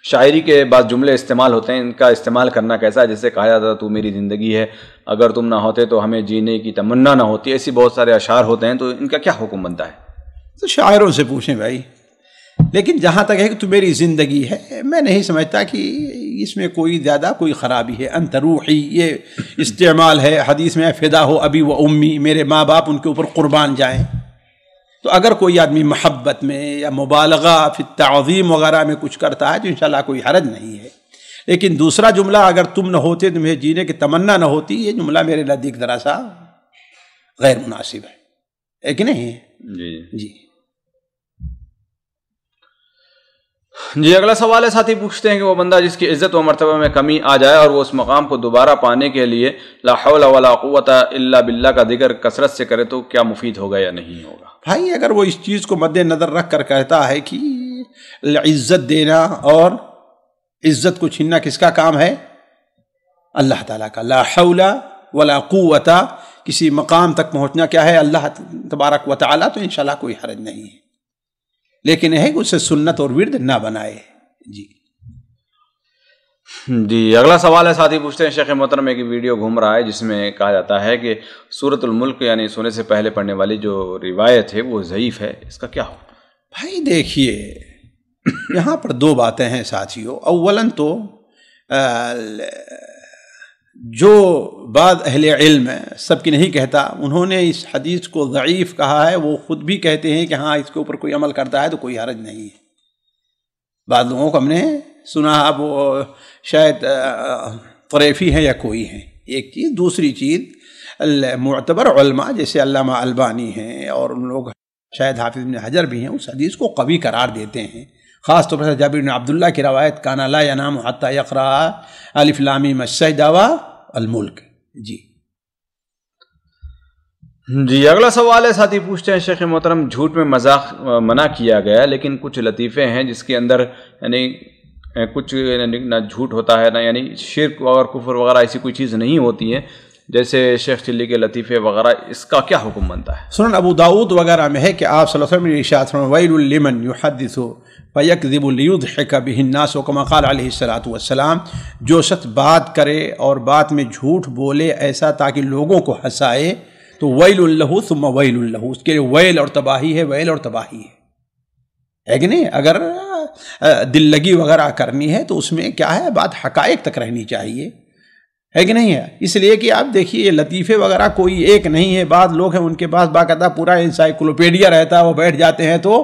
شاعری کے بعض جملے استعمال ہوتے ہیں، ان کا استعمال کرنا کیسا ہے؟ جیسے کہا جاتا ہے تو میری زندگی ہے، اگر تم نہ ہوتے تو ہمیں جینے کی تمنا نہ ہوتی، ایسی بہت سارے اشعار ہوتے ہیں، تو ان کا کیا حکم بنتا ہے؟ تو شاعروں سے پوچھیں بھائی. لیکن جہاں تک ہے کہ تو میری زندگی ہے، میں نہیں سمجھتا کہ اس میں کوئی زیادہ کوئی خرابی ہے. انت روحی یہ استعمال ہے، حدیث میں فدا ہو ابی و امی، میرے ماں باپ ان کے اوپر قربان جائیں. تو اگر کوئی آدمی محبت میں یا مبالغہ فی التعظیم وغیرہ میں کچھ کرتا ہے تو انشاءاللہ کوئی حرج نہیں ہے. لیکن دوسرا جملہ، اگر تم نہ ہوتے تمہیں جینے کی تمنا نہ ہوتی، یہ جملہ میرے نزدیک ذرا سا غیر مناسب ہے کہ نہیں؟ جی جی اگلا سوال ہے، ساتھی پوچھتے ہیں کہ وہ بندہ جس کی عزت و مرتبہ میں کمی آ جائے اور وہ اس مقام کو دوبارہ پانے کے لیے لا حول ولا قوت الا باللہ کا ذکر کثرت سے کرے تو کیا مفید ہوگا یا نہیں ہوگا؟ بھائی اگر وہ اس چیز کو مد نظر رکھ کر کہتا ہے کہ عزت دینا اور عزت کو چھیننا کس کا کام ہے؟ اللہ تعالیٰ کا. لا حول ولا قوت، کسی مقام تک پہنچنا کیا ہے؟ اللہ تبارک و تعالیٰ. تو انشاءاللہ کوئی حرج نہیں ہے، لیکن ہے کہ اسے سنت اور ورد نہ بنائے. جی اگلا سوال ہے، ساتھی پوچھتے ہیں شیخ محترم، ایک ویڈیو گھوم رہا ہے جس میں کہا جاتا ہے کہ سورۃ الملک یعنی سونے سے پہلے پڑھنے والی جو روایت ہے وہ ضعیف ہے، اس کا کیا ہو؟ بھائی دیکھیے، یہاں پر دو باتیں ہیں ساتھیوں. اولاً تو جو بعض اہل علم سب کی نہیں کہتا، انہوں نے اس حدیث کو ضعیف کہا ہے. وہ خود بھی کہتے ہیں کہ ہاں اس کے اوپر کوئی عمل کرتا ہے تو کوئی حرج نہیں ہے. بعض لوگوں کو ہم نے سنا، اب وہ شاید طریفی ہیں یا کوئی ہیں. ایک چیز. دوسری چیز، معتبر علماء جیسے علامہ البانی ہیں اور ان لوگ شاید حافظ ابن حجر بھی ہیں، اس حدیث کو قوی قرار دیتے ہیں. خاص طور پر جابر بن عبداللہ کی روایت کانا لا ینام حتی یقرأ الف لام میم السجدہ والملک. جی اگلا سوال ہے، ساتھی پوچھتے ہیں شیخ محترم، جھوٹ میں مذاق منع کیا گیا لیکن کچھ لطیفے ہیں جس کے اندر یعنی کچھ نہ جھوٹ ہوتا ہے، نہ یعنی شرک اور کفر وغیرہ ایسی کوئی چیز نہیں ہوتی ہے، جیسے شیخ چلی کے لطیفے وغیرہ، اس کا کیا حکم بنتا ہے؟ سنن ابو داؤد وغیرہ میں ہے کہ آپ صلی اللہ علیہ وسلم نے ارشاد فرمایا ویل لمن یحدث فیکذب لیضحک بہ الناس، کما قال علیہ الصلوۃ والسلام. جو شخص بات کرے اور بات میں جھوٹ بولے ایسا تاکہ لوگوں کو ہنسائے تو ویل لہ ثم ویل لہ، اس کے ویل اور تباہی ہے، ویل اور تباہی ہے کہ نہیں؟ اگر دل لگی وغیرہ کرنی ہے تو اس میں کیا ہے، بات حقائق تک رہنی چاہیے، ہے کہ نہیں ہے؟ اس لیے کہ آپ دیکھیے لطیفے وغیرہ کوئی ایک نہیں ہے. بعض لوگ ہیں ان کے پاس باقاعدہ پورا انسائیکلوپیڈیا رہتا ہے، وہ بیٹھ جاتے ہیں تو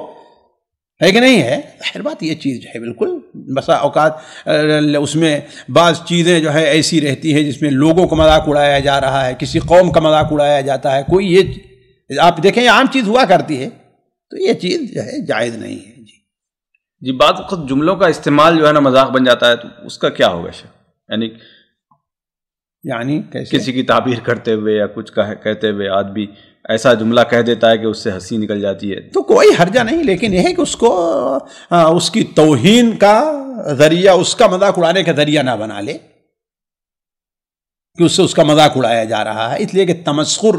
ہے کہ نہیں ہے. خیر بات یہ چیز جو ہے بالکل بسا اوقات اس میں بعض چیزیں جو ہے ایسی رہتی ہیں جس میں لوگوں کا مذاق اڑایا جا رہا ہے، کسی قوم کا مذاق اڑایا جاتا ہے. کوئی یہ آپ دیکھیں یہ عام چیز ہوا کرتی ہے، تو یہ چیز جو ہے جائز نہیں ہے. جی بعض وقت جملوں کا استعمال جو ہے نا مذاق بن جاتا ہے، تو اس کا کیا ہوگا شیخ؟ یعنی کیسے؟ کسی کی تعبیر کرتے ہوئے یا کچھ کہتے ہوئے آدمی ایسا جملہ کہہ دیتا ہے کہ اس سے ہنسی نکل جاتی ہے، تو کوئی حرجہ نہیں. لیکن یہ ہے کہ اس کو اس کی توہین کا ذریعہ، اس کا مذاق اڑانے کا ذریعہ نہ بنا لے کہ اس سے اس کا مذاق اڑایا جا رہا ہے. اس لیے کہ تمسخر،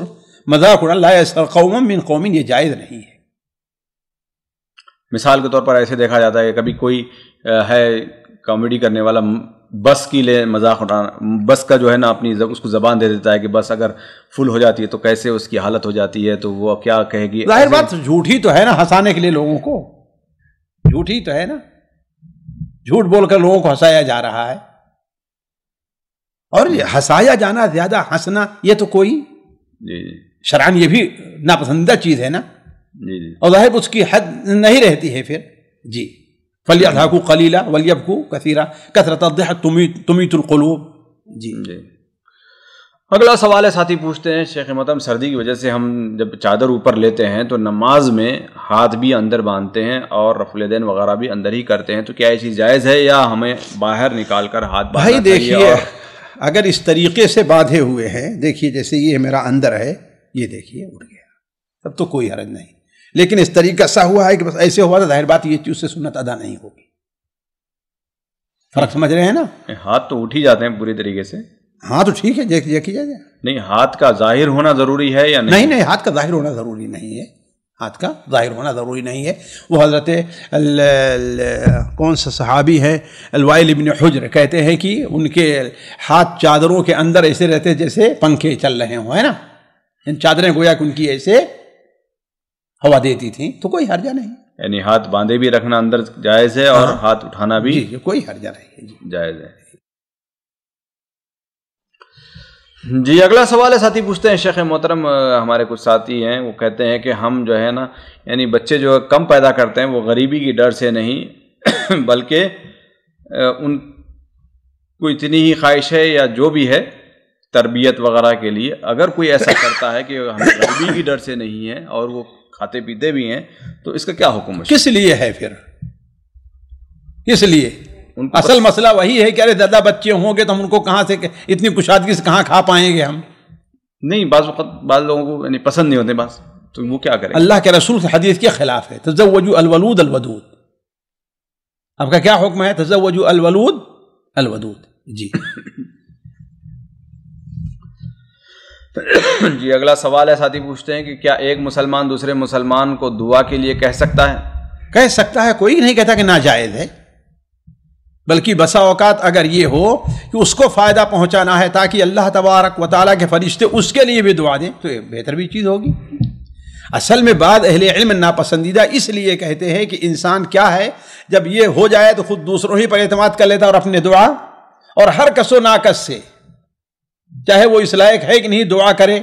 مذاق اڑانا، لا یسخر قوم من قوم، یہ جائز نہیں ہے. مثال کے طور پر ایسے دیکھا جاتا ہے کہ کبھی کوئی ہے کامیڈی کرنے والا، بس کی لے مذاق اٹھانا، بس کا جو ہے نا اپنی اس کو زبان دے دیتا ہے کہ بس اگر فل ہو جاتی ہے تو کیسے اس کی حالت ہو جاتی ہے، تو وہ کیا کہے گی. ظاہر بات جھوٹ ہی تو ہے نا ہنسانے کے لیے لوگوں کو، جھوٹ ہی تو ہے نا، جھوٹ بول کر لوگوں کو ہنسایا جا رہا ہے. اور ہنسایا جانا، زیادہ ہنسنا، یہ تو کوئی شرعاً یہ بھی ناپسندیدہ چیز ہے نا. اور ظاہر اس کی حد نہیں رہتی ہے پھر. جی فَلْيَضْحَكُوا قَلِيلًا وَلْيَبْكُوا كَثِيرًا، کثرت الضحك تمیت القلوب. جی اگلا سوال ہے، ساتھی پوچھتے ہیں شیخ محترم سردی کی وجہ سے ہم جب چادر اوپر لیتے ہیں تو نماز میں ہاتھ بھی اندر باندھتے ہیں اور رفع الیدین وغیرہ بھی اندر ہی کرتے ہیں، تو کیا یہ چیز جائز ہے یا ہمیں باہر نکال کر ہاتھ باندھنا بھائی دیکھیے، اگر اس طریقے سے باندھے ہوئے ہیں، دیکھیے جیسے یہ میرا اندر ہے، یہ دیکھیے اڑ گیا، تب تو کوئی حرج نہیں، لیکن اس طریقہ سا ہوا ہے کہ بس ایسے ہوا تو ظاہر بات یہ چیز سے سنت ادا نہیں ہوگی. فرق سمجھ رہے ہیں نا؟ ہاتھ تو اٹھ ہی جاتے ہیں پوری طریقے سے. ہاں تو ٹھیک ہے، دیکھیے جائے. نہیں، ہاتھ کا ظاہر ہونا ضروری ہے یا نہیں؟ نہیں، ہاتھ کا ظاہر ہونا ضروری نہیں ہے، ہاتھ کا ظاہر ہونا ضروری نہیں ہے. وہ حضرت کون سا صحابی ہے، الوائل ابن حجر، کہتے ہیں کہ ان کے ہاتھ چادروں کے اندر ایسے رہتے جیسے پنکھے چل رہے ہوں، ہے نا، ان چادریں گویا کہ ان کی ایسے ہوا دیتی تھیں، تو کوئی حرجہ نہیں. یعنی ہاتھ باندھے بھی رکھنا اندر جائز ہے اور ہاتھ اٹھانا بھی جی کوئی حرجہ نہیں ہے، جائز ہے. جی اگلا سوال ہے، ساتھی پوچھتے ہیں شیخ محترم ہمارے کچھ ساتھی ہیں وہ کہتے ہیں کہ ہم جو ہے نا یعنی بچے جو کم پیدا کرتے ہیں وہ غریبی کی ڈر سے نہیں بلکہ ان کو اتنی ہی خواہش ہے یا جو بھی ہے تربیت وغیرہ کے لیے، اگر کوئی ایسا کرتا ہے کہ ہم غریبی کی ڈر سے نہیں ہے اور وہ کھاتے پیتے بھی ہیں تو اس کا کیا حکم ہے؟ کس لیے ہے پھر؟ کس لیے؟ اصل مسئلہ وہی ہے کہ ارے دادا بچے ہوں گے تو ہم ان کو کہاں سے اتنی کشادگی سے کہاں کھا پائیں گے ہم؟ نہیں، بعض لوگوں کو یعنی پسند نہیں ہوتے بس، تو وہ کیا کریں؟ اللہ کے رسول کی حدیث کے خلاف ہے، تزوجوا الولود الودود. آپ کا کیا حکم ہے؟ تزوجوا الولود الودود. جی جی اگلا سوال ہے، ساتھی پوچھتے ہیں کہ کیا ایک مسلمان دوسرے مسلمان کو دعا کے لیے کہہ سکتا ہے؟ کہہ سکتا ہے، کوئی نہیں کہتا کہ ناجائز ہے، بلکہ بسا اوقات اگر یہ ہو کہ اس کو فائدہ پہنچانا ہے تاکہ اللہ تبارک و تعالیٰ کے فرشتے اس کے لیے بھی دعا دیں تو بہتر بھی چیز ہوگی. اصل میں بعض اہل علم ناپسندیدہ اس لیے کہتے ہیں کہ انسان کیا ہے، جب یہ ہو جائے تو خود دوسروں ہی پر اعتماد کر لیتا اور اپنے دعا، اور ہر کس و ناکس سے چاہے وہ اس لائق ہے کہ نہیں دعا کرے،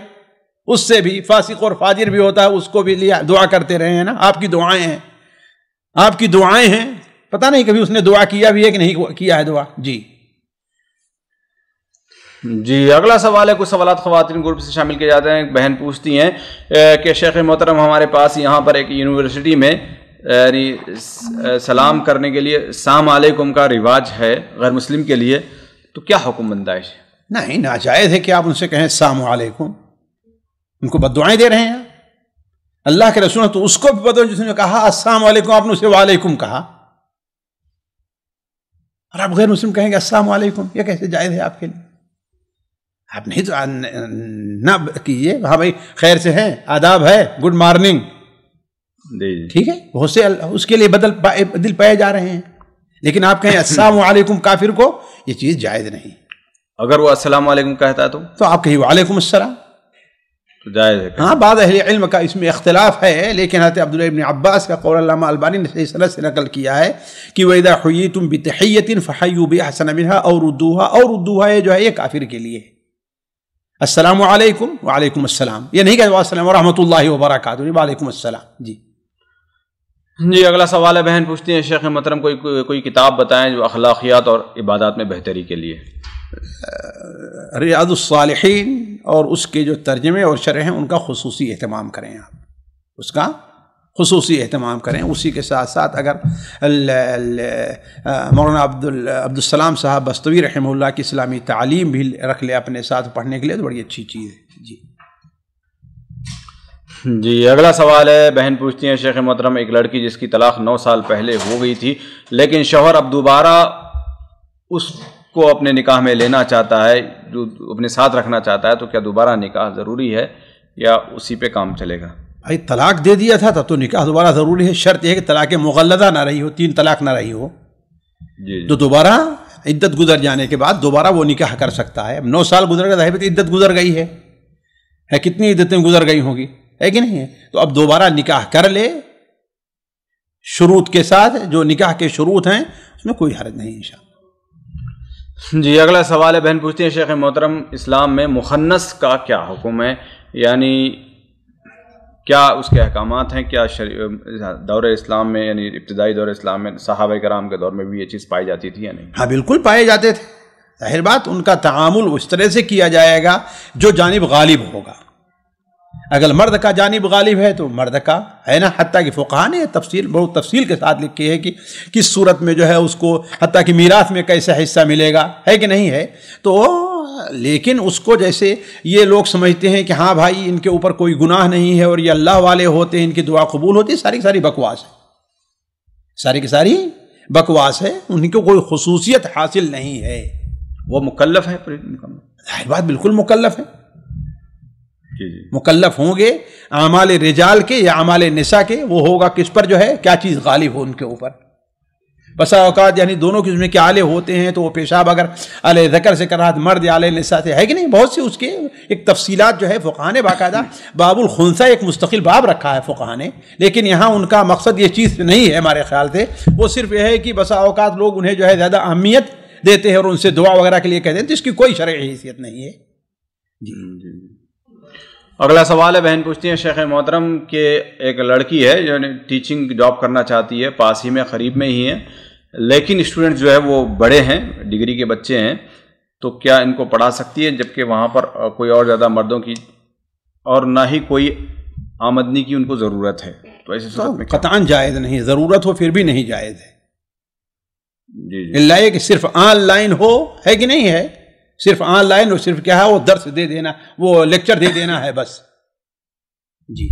اس سے بھی فاسق اور فاجر بھی ہوتا ہے، اس کو بھی دعا کرتے رہے ہیں نا. آپ کی دعائیں ہیں، آپ کی دعائیں ہیں، پتہ نہیں کبھی اس نے دعا کیا بھی ہے کہ نہیں کیا ہے دعا. جی اگلا سوال ہے، کچھ سوالات خواتین گروپ سے شامل کیے جاتے ہیں. بہن پوچھتی ہیں کہ شیخ محترم ہمارے پاس یہاں پر ایک یونیورسٹی میں سلام کرنے کے لیے السلام علیکم کا رواج ہے غیر مسلم کے لیے، تو کیا حکم بنتا ہے؟ نہیں، ناجائز ہے کہ آپ ان سے کہیں السلام علیکم، ان کو بددعائیں دے رہے ہیں. اللہ کے رسول نے تو اس کو بھی بدو جس نے کہا السلام علیکم، آپ نے اسے وعلیکم کہا، اور آپ غیر مسلم کہیں گے السلام علیکم، یہ کیسے جائز ہے آپ کے لیے؟ آپ نہیں تو نہ کیجیے. ہاں بھائی خیر سے ہیں، آداب ہے، گڈ مارننگ، ٹھیک ہے، بہت سے اس کے لیے بدل پائے جا رہے ہیں، لیکن آپ کہیں السلام علیکم کافر کو، یہ چیز جائز نہیں. اگر وہ السلام علیکم کہتا ہے تو آپ کہیں وعلیکم السلام، تو جائز ہے. ہاں بعض اہل علم کا اس میں اختلاف ہے، لیکن حضرت عبداللہ ابن عباس کا قول علامہ البانی نے صحیح سند سے نقل کیا ہے کہ وَإِذَا حُيِّيتُم بِتَحِيَّةٍ فَحَيُّوا بِأَحْسَنَ مِنْهَا أَوْ رُدُّوهَا، یہ جو ہے یہ کافر کے لیے. السلام علیکم، وعلیکم السلام، یہ نہیں کہتے السلام ورحمۃ اللہ وبرکاتہ، وعلیکم السلام. جی اگلا سوال ہے، بہن پوچھتی ہیں شیخ محترم کوئی کتاب بتائیں جو اخلاقیات اور عبادات میں بہتری کے لیے. ریاض الصالحین اور اس کے جو ترجمے اور شرح ہیں ان کا خصوصی اہتمام کریں، آپ اس کا خصوصی اہتمام کریں. اسی کے ساتھ ساتھ اگر مولانا عبدالسلام صاحب بستوی رحمہ اللہ کی اسلامی تعلیم بھی رکھ لے اپنے ساتھ پڑھنے کے لیے تو بڑی اچھی چیز ہے. جی اگلا سوال ہے، بہن پوچھتی ہیں شیخ محترم ایک لڑکی جس کی طلاق 9 سال پہلے ہو گئی تھی لیکن شوہر اب دوبارہ اس کو اپنے نکاح میں لینا چاہتا ہے، جو اپنے ساتھ رکھنا چاہتا ہے، تو کیا دوبارہ نکاح ضروری ہے یا اسی پہ کام چلے گا؟ بھائی طلاق دے دیا تھا تب تو نکاح دوبارہ ضروری ہے. شرط یہ ہے کہ طلاق مغلظہ نہ رہی ہو، 3 طلاق نہ رہی ہو. تو دوبارہ عدت گزر جانے کے بعد دوبارہ وہ نکاح کر سکتا ہے. اب 9 سال گزر گئے تو عدت گزر گئی ہے، کتنی عدتیں گزر گئی ہوں گی، ہے کہ نہیں ہے؟ تو اب دوبارہ نکاح کر لے شروط کے ساتھ، جو نکاح کے شروط ہیں اس میں کوئی حرج نہیں انشاءاللہ. جی اگلا سوال ہے، بہن پوچھتی ہیں شیخ محترم اسلام میں مخنث کا کیا حکم ہے، یعنی کیا اس کے احکامات ہیں؟ کیا دور اسلام میں یعنی ابتدائی دور اسلام میں صحابہ کرام کے دور میں بھی یہ چیز پائی جاتی تھی یا نہیں؟ ہاں بالکل پائے جاتے تھے. ظاہر بات ان کا تعامل اس طرح سے کیا جائے گا جو جانب غالب ہوگا. اگر مرد کا جانب غالب ہے تو مرد کا ہے نا. حتیٰ کہ فقہاء نے تفصیل بہت تفصیل کے ساتھ لکھی ہے کہ کس صورت میں جو ہے اس کو حتیٰ کہ میراث میں کیسا حصہ ملے گا, ہے کہ نہیں ہے. تو لیکن اس کو جیسے یہ لوگ سمجھتے ہیں کہ ہاں بھائی ان کے اوپر کوئی گناہ نہیں ہے اور یہ اللہ والے ہوتے ہیں, ان کی دعا قبول ہوتی ہے, ساری کی ساری بکواس ہے, ساری کی ساری بکواس ہے. ان کو کوئی خصوصیت حاصل نہیں ہے. وہ مکلف ہے, ظاہر بات بالکل مکلف ہے. جی جی مکلف ہوں گے اعمال رجال کے یا اعمال نساء کے, وہ ہوگا کس پر جو ہے کیا چیز غالب ہو ان کے اوپر. بسا اوقات یعنی دونوں قسم کے آلے ہوتے ہیں تو وہ پیشاب اگر آلے ذکر سے کر رہا تو مرد آلے نساء سے, ہے کہ نہیں. بہت سی اس کے ایک تفصیلات جو ہے فقہاء نے باقاعدہ باب الخنثی ایک مستقل باب رکھا ہے فقہاء نے. لیکن یہاں ان کا مقصد یہ چیز نہیں ہے ہمارے خیال سے. وہ صرف یہ ہے کہ بسا اوقات لوگ انہیں جو ہے زیادہ اہمیت دیتے ہیں اور ان سے دعا وغیرہ کے لیے کہتے ہیں, جس کی کوئی شرعی حیثیت نہیں ہے. جی. اگلا سوال ہے, بہن پوچھتی ہیں شیخ محترم کہ ایک لڑکی ہے جو ٹیچنگ جاب کرنا چاہتی ہے, پاس ہی میں قریب میں ہی ہے, لیکن اسٹوڈنٹ جو ہے وہ بڑے ہیں, ڈگری کے بچے ہیں, تو کیا ان کو پڑھا سکتی ہے جبکہ وہاں پر کوئی اور زیادہ مردوں کی اور نہ ہی کوئی آمدنی کی ان کو ضرورت ہے؟ تو ایسی صورت میں قطعاً جائز نہیں. ضرورت ہو پھر بھی نہیں جائز ہے. جی اللہ یہ کہ صرف آن لائن ہو, ہے کہ نہیں ہے, صرف آن لائن اور صرف کیا ہے وہ درس دے دینا, وہ لیکچر دے دینا ہے بس. جی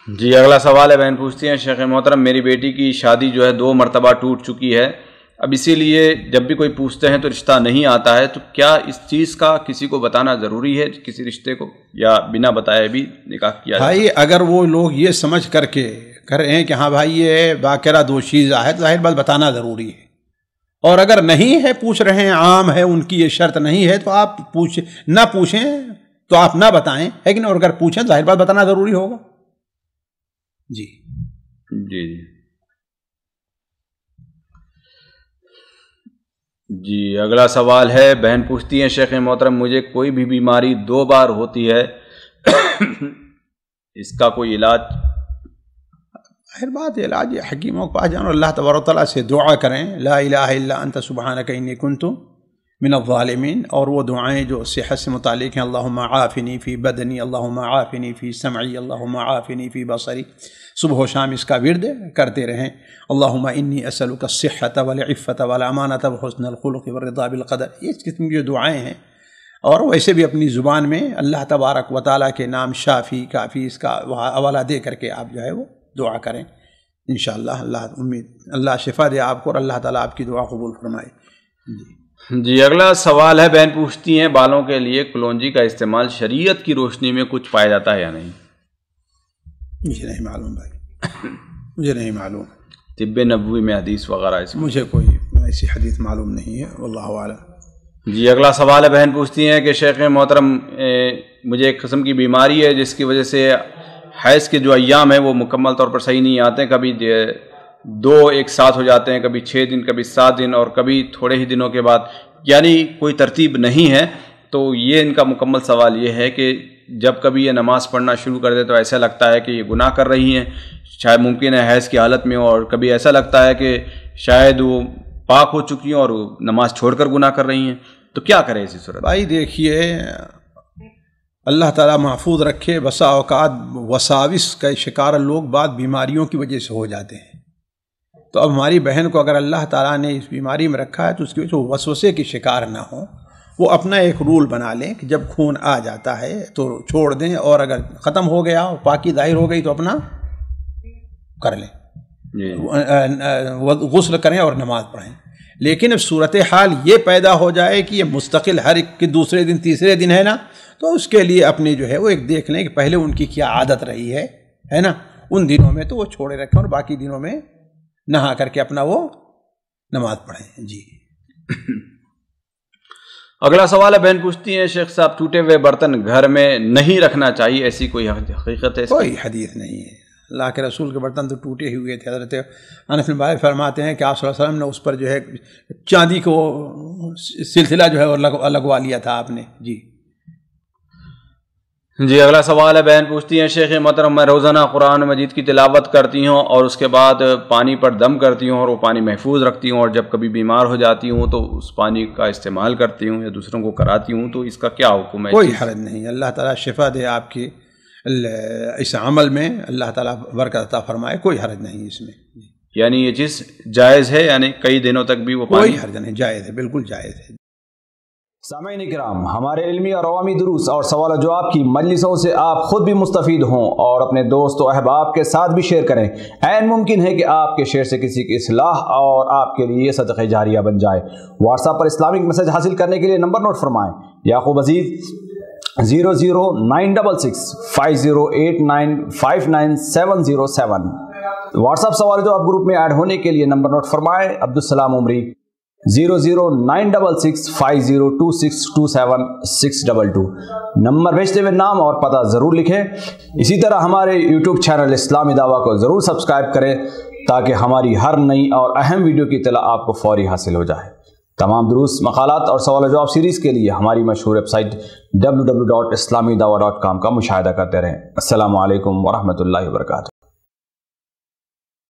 جی. اگلا سوال ہے, بہن پوچھتی ہیں شیخ محترم میری بیٹی کی شادی جو ہے 2 مرتبہ ٹوٹ چکی ہے, اب اسی لیے جب بھی کوئی پوچھتے ہیں تو رشتہ نہیں آتا ہے, تو کیا اس چیز کا کسی کو بتانا ضروری ہے, کسی رشتے کو, یا بنا بتائے بھی نکاح کیا جائے؟ بھائی اگر وہ لوگ یہ سمجھ کر کے کر رہے ہیں کہ ہاں بھائی یہ باقرہ دوشیزہ ہے تو ظاہر بات بتانا ضروری ہے. اور اگر نہیں ہے, پوچھ رہے ہیں, عام ہے, ان کی یہ شرط نہیں ہے, تو آپ نہ پوچھیں تو آپ نہ بتائیں, ہے کہ نہیں. اور اگر پوچھیں ظاہر بات بتانا ضروری ہوگا. جی جی جی. اگلا سوال ہے, بہن پوچھتی ہیں شیخ محترم مجھے کوئی بھی بیماری 2 بار ہوتی ہے, اس کا کوئی علاج؟ ظاہر بات علاج حکیموں کے پاس جانا, اللہ تبارک و تعالیٰ سے دعا کریں, لا الہ الا انت سبحانک انی کنت من الظالمین. اور وہ دعائیں جو صحت سے متعلق ہیں, اللہم عافنی فی بدنی, اللہم عافنی فی سمعی, اللہم عافنی فی بصری, صبح و شام اس کا ورد کرتے رہیں. اللہم انی اسألک الصحۃ والعفۃ والامانۃ وحسن الخلق والرضا بالقدر. اس قسم کی جو دعائیں ہیں, اور ویسے بھی اپنی زبان میں اللہ تبارک و تعالیٰ کے نام شافی کافی اس کا حوالہ دے کر کے آپ جو ہے وہ دعا کریں. انشاءاللہ اللہ شفا دے آپ کو, اور اللہ تعالیٰ آپ کی دعا قبول فرمائے. جی. اگلا سوال ہے, بہن پوچھتی ہیں بالوں کے لیے کلونجی کا استعمال شریعت کی روشنی میں کچھ پایا جاتا ہے یا نہیں؟ مجھے نہیں معلوم بھائی, مجھے نہیں معلوم. طب نبوی میں حدیث وغیرہ اس میں مجھے کوئی ایسی حدیث معلوم نہیں ہے, واللہ اعلم. جی. اگلا سوال ہے, بہن پوچھتی ہیں کہ شیخ محترم مجھے ایک قسم کی بیماری ہے جس کی وجہ سے حیض کے جو ایام ہیں وہ مکمل طور پر صحیح نہیں آتے ہیں, کبھی 2 ایک ساتھ ہو جاتے ہیں, کبھی 6 دن, کبھی 7 دن, اور کبھی تھوڑے ہی دنوں کے بعد, یعنی کوئی ترتیب نہیں ہے. تو یہ ان کا مکمل سوال یہ ہے کہ جب کبھی یہ نماز پڑھنا شروع کر دے تو ایسا لگتا ہے کہ یہ گناہ کر رہی ہیں, شاید ممکن ہے حیض کی حالت میں, اور کبھی ایسا لگتا ہے کہ شاید وہ پاک ہو چکی ہیں اور نماز چھوڑ کر گناہ کر رہی ہیں, تو کیا کرے اسی صورت؟ بھائی دیکھیے, اللہ تعالیٰ محفوظ رکھے, بسا اوقات وساوس کا شکار لوگ بعض بیماریوں کی وجہ سے ہو جاتے ہیں. تو اب ہماری بہن کو اگر اللہ تعالیٰ نے اس بیماری میں رکھا ہے تو اس کی وجہ سے وسوسے کی شکار نہ ہوں. وہ اپنا ایک رول بنا لیں کہ جب خون آ جاتا ہے تو چھوڑ دیں, اور اگر ختم ہو گیا, پاکی ظاہر ہو گئی تو اپنا کر لیں, غسل کریں اور نماز پڑھیں. لیکن اب صورتحال یہ پیدا ہو جائے کہ یہ مستقل ہر ایک کے دوسرے دن تیسرے دن ہے نا, تو اس کے لیے اپنی جو ہے وہ ایک دیکھ لیں کہ پہلے ان کی کیا عادت رہی ہے نا, ان دنوں میں تو وہ چھوڑے رکھیں اور باقی دنوں میں نہا کر کے اپنا وہ نماز پڑھیں. جی. اگلا سوال ہے, بہن پوچھتی ہیں شیخ صاحب ٹوٹے ہوئے برتن گھر میں نہیں رکھنا چاہیے, ایسی کوئی حقیقت ہے؟ کوئی حدیث نہیں ہے. اللہ کے رسول کے برتن تو ٹوٹے ہی ہوئے تھے. حضرت انس بن مالک فرماتے ہیں کہ آپ صلی اللہ علیہ وسلم نے اس پر جو ہے چاندی کو سلسلہ جو ہے وہ لگوا لیا تھا آپ نے. جی. جی اگلا سوال ہے، بہن پوچھتی ہیں شیخ محترم میں روزانہ قرآن مجید کی تلاوت کرتی ہوں اور اس کے بعد پانی پر دم کرتی ہوں اور وہ پانی محفوظ رکھتی ہوں، اور جب کبھی بیمار ہو جاتی ہوں تو اس پانی کا استعمال کرتی ہوں یا دوسروں کو کراتی ہوں، تو اس کا کیا حکم ہے؟ کوئی حرج نہیں، اللہ تعالیٰ شفا دے آپ کی اس عمل میں، اللہ تعالیٰ برکت عطا فرمائے، کوئی حرج نہیں اس میں۔ یعنی یہ چیز جائز ہے، یعنی کئی دنوں تک بھی وہ پانی؟ کوئی حرج نہیں، جائز ہے، بالکل جائز ہے۔ سامعین کرام، ہمارے علمی اور عوامی دروس اور سوال و جواب کی مجلسوں سے آپ خود بھی مستفید ہوں اور اپنے دوست و احباب کے ساتھ بھی شیئر کریں۔ عین ممکن ہے کہ آپ کے شیئر سے کسی کی اصلاح اور آپ کے لیے صدقہ جاریہ بن جائے۔ واٹس ایپ پر اسلامک میسج حاصل کرنے کے لیے نمبر نوٹ فرمائیں: یعقوب عزیز 00966 5089 59707۔ واٹس ایپ سوال و جواب گروپ میں ایڈ ہونے کے لیے نمبر نوٹ فرمائیں: عبدالسلام عمری 00966 502627 622۔ نمبر بھیجتے ہوئے نام اور پتہ ضرور لکھیں۔ اسی طرح ہمارے یوٹیوب چینل اسلامی دعویٰ کو ضرور سبسکرائب کریں تاکہ ہماری ہر نئی اور اہم ویڈیو کی اطلاع آپ کو فوری حاصل ہو جائے۔ تمام دروس، مقالات اور سوال و جواب سیریز کے لیے ہماری مشہور ویب سائٹ www.islamidawah.com کا مشاہدہ کرتے رہیں۔ السلام علیکم ورحمۃ اللہ وبرکاتہ۔